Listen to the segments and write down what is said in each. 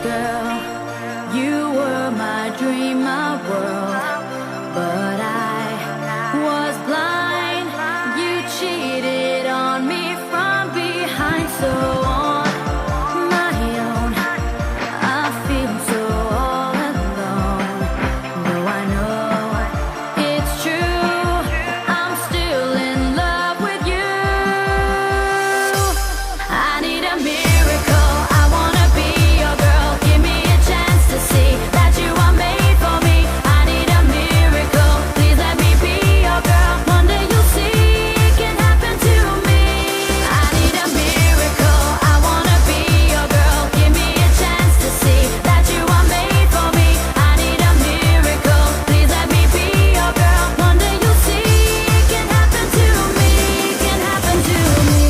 girl. You were my dream, my world. But I was blind. You cheated on me from behind. So on my own, I feel so all alone. Though I know it's true, I'm still in love with you. I need a miracle. I wanna be your girl. Give me a chance to see that you are made for me. I need a miracle. Please let me be your girl. One day you'll see it can happen to me. I need a miracle. I wanna be your girl. Give me a chance to see that you are made for me. I need a miracle. Please let me be your girl. One day you'll see it can happen to me. Can happen to me.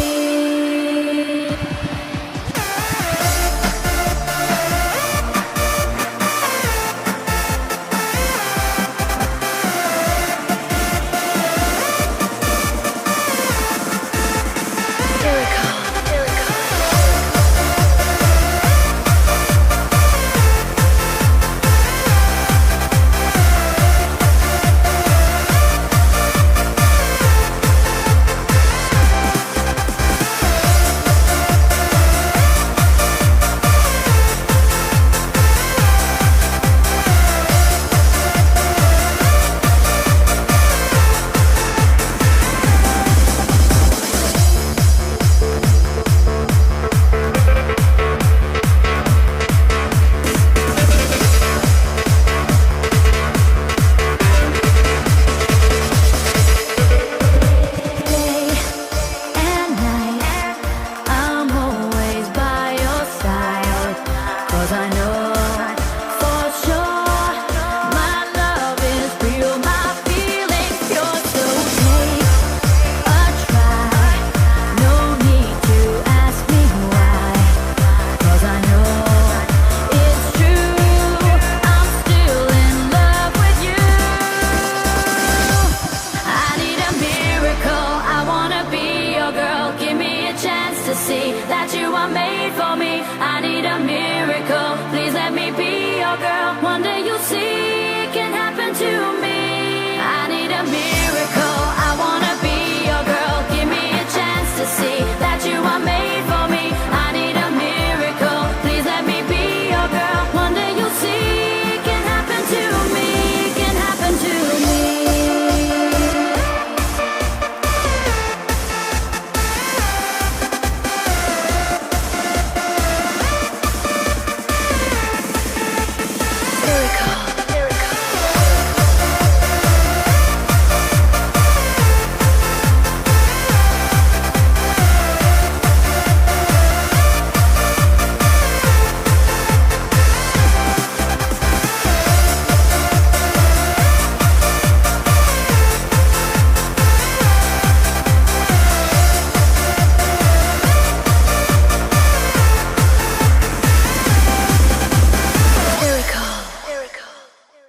Day and night, I'm always by your side. 'Cause I know for sure my love is real, my feelings pure. So take a try, no need to ask me why. 'Cause I know it's true, I'm still in love with you. I need a miracle. I wanna be your girl. Give me a chance to see that you are made for me. I need a miracle. Please let me be your girl. One day you'll see it can happen to me. I need a miracle. I wanna be your girl. Give me a chance to see